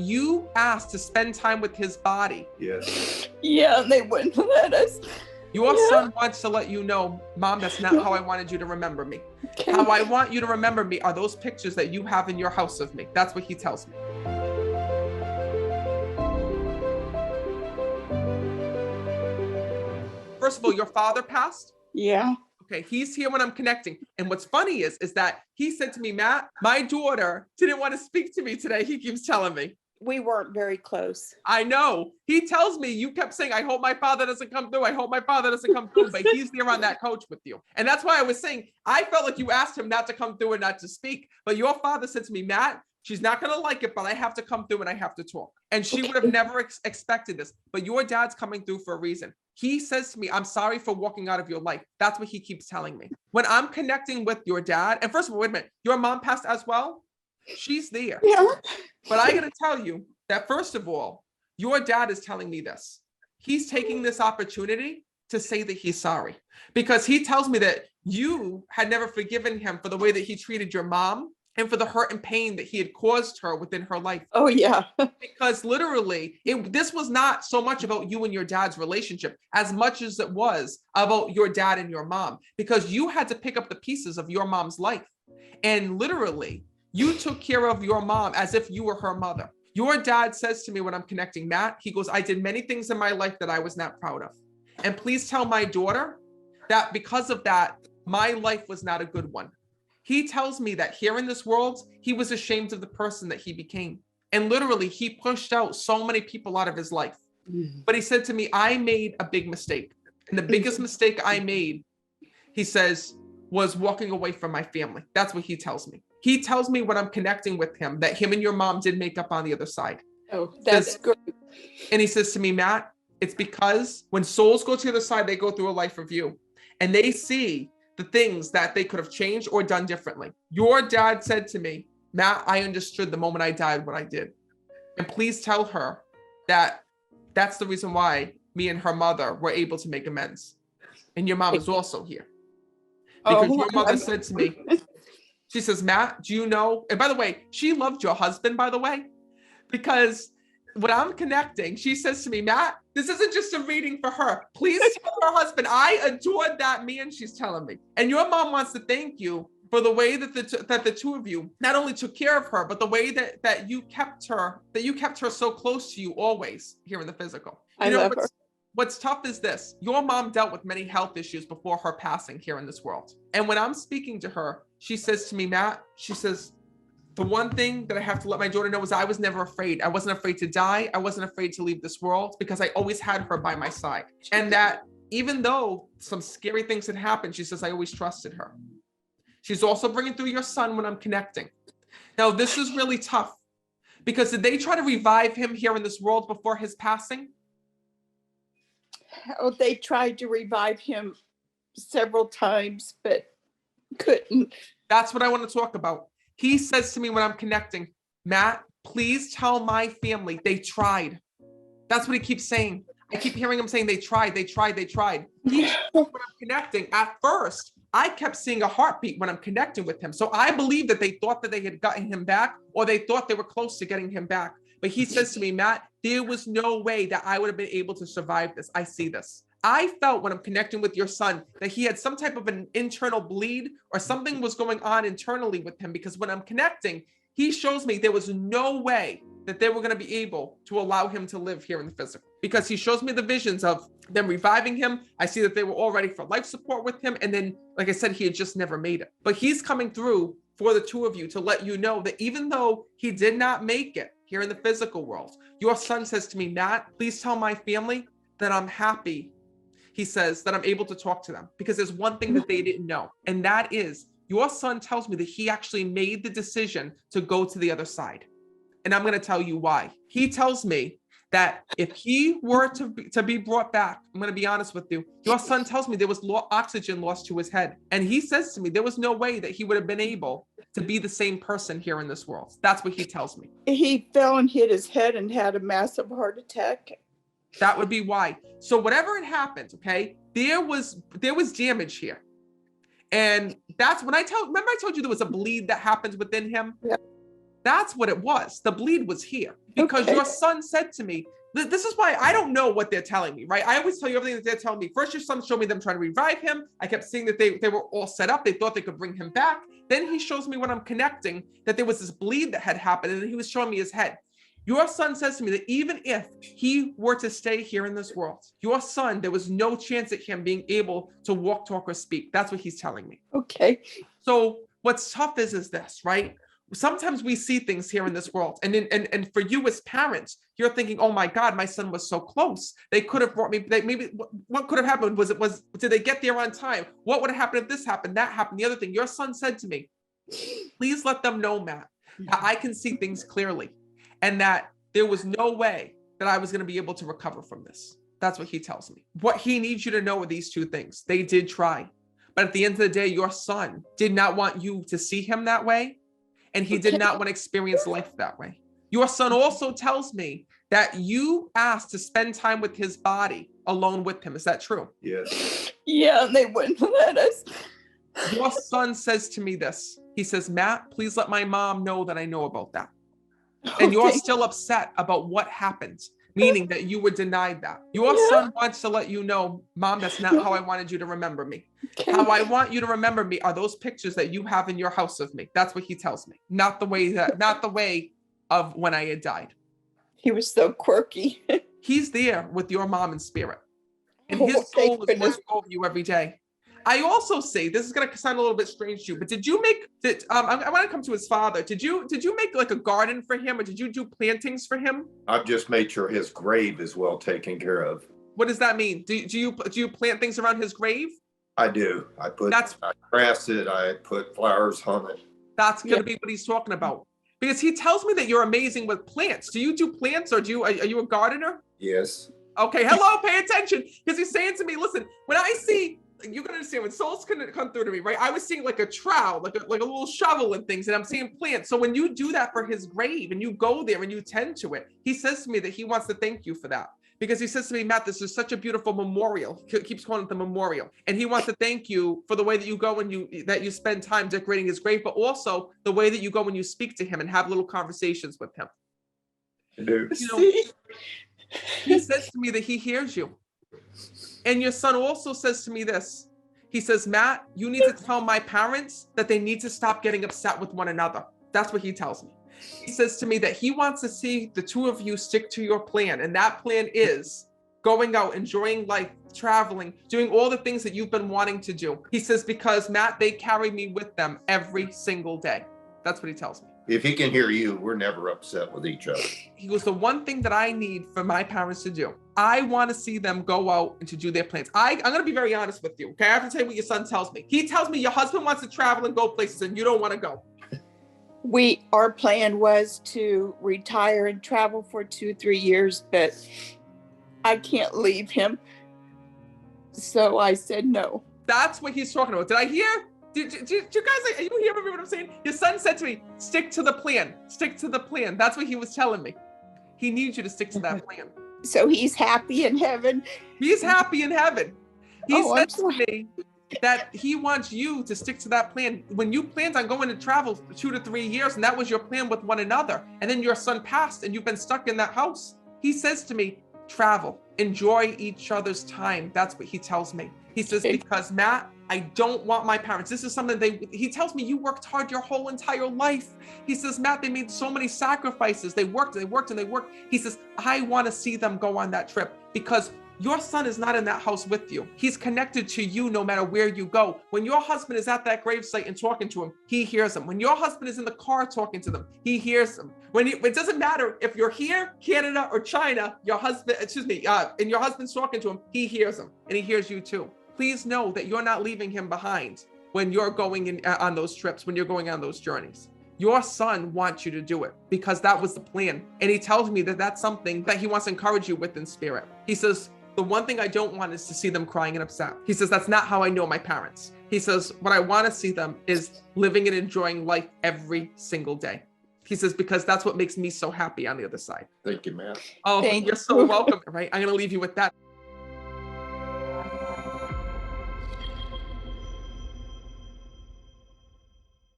you asked to spend time with his body. Yes. Yeah, and they wouldn't let us. Your son wants to let you know, Mom, that's not how I wanted you to remember me. Okay. How I want you to remember me are those pictures that you have in your house of me. That's what he tells me. First of all, your father passed. Yeah. Okay, he's here when I'm connecting. And what's funny is that he said to me, Matt, my daughter didn't want to speak to me today. He keeps telling me. We weren't very close. I know. He tells me, you kept saying, I hope my father doesn't come through. I hope my father doesn't come through. But he's there on that couch with you. And that's why I was saying, I felt like you asked him not to come through and not to speak. But your father said to me, Matt, she's not going to like it, but I have to come through and I have to talk. And she would have never expected this. But your dad's coming through for a reason. He says to me, I'm sorry for walking out of your life. That's what he keeps telling me. When I'm connecting with your dad, and first of all, wait a minute, your mom passed as well? She's there. Yeah. But I got to tell you that, first of all, your dad is telling me this. He's taking this opportunity to say that he's sorry, because he tells me that you had never forgiven him for the way that he treated your mom and for the hurt and pain that he had caused her within her life. Oh, yeah. Because literally, this was not so much about you and your dad's relationship as much as it was about your dad and your mom, because you had to pick up the pieces of your mom's life. And literally, you took care of your mom as if you were her mother. Your dad says to me when I'm connecting, Matt, he goes, I did many things in my life that I was not proud of. And please tell my daughter that because of that, my life was not a good one. He tells me that here in this world, he was ashamed of the person that he became. And literally, he pushed out so many people out of his life. But he said to me, I made a big mistake. And the biggest mistake I made, he says, was walking away from my family. That's what he tells me. He tells me when I'm connecting with him that him and your mom did make up on the other side. Oh, that's good. And he says to me, Matt, it's because when souls go to the other side, they go through a life review and they see the things that they could have changed or done differently. Your dad said to me, Matt, I understood the moment I died what I did. And please tell her that that's the reason why me and her mother were able to make amends. And your mom is also here. Because your mother said to me, she says, Matt, do you know? And by the way, she loved your husband, by the way, because when I'm connecting, she says to me, Matt, this isn't just a reading for her. Please tell her husband, I adored that man, she's telling me. And your mom wants to thank you for the way that the two of you not only took care of her, but the way that you kept her so close to you always here in the physical. I love her. What's tough is this. Your mom dealt with many health issues before her passing here in this world. And when I'm speaking to her, she says to me, Matt, she says, the one thing that I have to let my daughter know is I was never afraid. I wasn't afraid to die. I wasn't afraid to leave this world because I always had her by my side. And that even though some scary things had happened, she says, I always trusted her. She's also bringing through your son when I'm connecting. Now, this is really tough because did they try to revive him here in this world before his passing? Oh, they tried to revive him several times, but couldn't. That's what I want to talk about. He says to me when I'm connecting, Matt, please tell my family they tried. That's what he keeps saying. I keep hearing him saying they tried. When I'm connecting, at first, I kept seeing a heartbeat when I'm connecting with him. So I believe that they thought that they had gotten him back, or they thought they were close to getting him back. But he says to me, Matt, there was no way that I would have been able to survive this. I see this. I felt when I'm connecting with your son that he had some type of an internal bleed or something was going on internally with him, because when I'm connecting, he shows me there was no way that they were going to be able to allow him to live here in the physical, because he shows me the visions of them reviving him. I see that they were all ready for life support with him. And then, like I said, he had just never made it. But he's coming through for the two of you to let you know that even though he did not make it here in the physical world, your son says to me, Matt, please tell my family that I'm happy. He says that I'm able to talk to them, because there's one thing that they didn't know. And that is your son tells me that he actually made the decision to go to the other side. And I'm going to tell you why. He tells me that if he were to be brought back, I'm going to be honest with you, your son tells me there was oxygen lost to his head. And he says to me, there was no way that he would have been able to be the same person here in this world. That's what he tells me. He fell and hit his head and had a massive heart attack. That would be why. So whatever had happened, okay, there was damage here. And that's when remember I told you there was a bleed that happens within him? Yeah. That's what it was. The bleed was here. because Okay. your son said to me, this is why I don't know what they're telling me, right? I always tell you everything that they're telling me. First, your son showed me them trying to revive him. I kept seeing that they were all set up. They thought they could bring him back. Then he shows me when I'm connecting that there was this bleed that had happened, and he was showing me his head. Your son says to me that even if he were to stay here in this world, your son, there was no chance at him being able to walk, talk, or speak. That's what he's telling me. Okay. So what's tough is this, right? Sometimes we see things here in this world, and for you as parents, you're thinking, oh my God, my son was so close. They could have brought me. Maybe what could have happened did they get there on time? What would have happened if this happened, that happened, the other thing? Your son said to me, please let them know, Matt, that I can see things clearly, and that there was no way that I was going to be able to recover from this. That's what he tells me. What he needs you to know are these two things. They did try, but at the end of the day, your son did not want you to see him that way. And he did not want to experience life that way. Your son also tells me that you asked to spend time with his body alone with him. Is that true? Yes. Yeah, they wouldn't let us. Your son says to me this. He says, Matt, please let my mom know that I know about that. And you're Okay. still upset about what happened, meaning that you were denied that. Your son wants to let you know, Mom, that's not how I wanted you to remember me. Okay. How I want you to remember me are those pictures that you have in your house of me. That's what he tells me. Not the way of when I had died. He was so quirky. He's there with your mom in spirit. And Oh, his thank soul is goodness. watching over you every day. I also say, this is going to sound a little bit strange to you, but did you make, I want to come to his father. Did you make like a garden for him, or did you do plantings for him? I've just made sure his grave is well taken care of. What does that mean? Do you plant things around his grave? I do. I grass it. I put flowers on it. That's going to be what he's talking about. Because he tells me that you're amazing with plants. Do you do plants, or are you a gardener? Yes. Okay, hello, pay attention. Because he's saying to me, listen, when I see, you can understand, when souls come through to me, right? I was seeing like a trowel, like a little shovel and things, and I'm seeing plants. So when you do that for his grave and you go there and you tend to it, he says to me that he wants to thank you for that. Because he says to me, Matt, this is such a beautiful memorial. He keeps calling it the memorial. And he wants to thank you for the way that you go and that you spend time decorating his grave, but also the way that you go when you speak to him and have little conversations with him. I do. You know, he says to me that he hears you. And your son also says to me this. He says, Matt, you need to tell my parents that they need to stop getting upset with one another. That's what he tells me. He says to me that he wants to see the two of you stick to your plan. And that plan is going out, enjoying life, traveling, doing all the things that you've been wanting to do. He says, because Matt, they carry me with them every single day. That's what he tells me. If he can hear you, we're never upset with each other. He goes, the one thing that I need for my parents to do, I want to see them go out and to do their plans. I'm going to be very honest with you. Okay. I have to tell you what your son tells me. He tells me your husband wants to travel and go places and you don't want to go. Our plan was to retire and travel for 2-3 years, but I can't leave him. So I said no. That's what he's talking about. Did I hear? Did you guys, are you hearing what I'm saying? Your son said to me, stick to the plan. Stick to the plan. That's what he was telling me. He needs you to stick to that plan. So he's happy in heaven. He's happy in heaven. He Oh, said to me that he wants you to stick to that plan. When you planned on going to travel 2 to 3 years, and that was your plan with one another, and then your son passed and you've been stuck in that house, he says to me, travel, enjoy each other's time. That's what he tells me. He says, because Matt, I don't want my parents. This is something he tells me, you worked hard your whole entire life. He says, Matt, they made so many sacrifices. They worked. He says, I want to see them go on that trip because your son is not in that house with you. He's connected to you no matter where you go. When your husband is at that gravesite and talking to him, he hears them. When your husband is in the car talking to them, he hears them. It doesn't matter if you're here, Canada or China, and your husband's talking to him, he hears them and he hears you too. Please know that you're not leaving him behind when you're going on those trips, when you're going on those journeys. Your son wants you to do it because that was the plan. And he tells me that that's something that he wants to encourage you with in spirit. He says, the one thing I don't want is to see them crying and upset. He says, that's not how I know my parents. He says, what I want to see them is living and enjoying life every single day. He says, because that's what makes me so happy on the other side. Thank you, man. Oh, Thank you're so welcome, right? I'm going to leave you with that.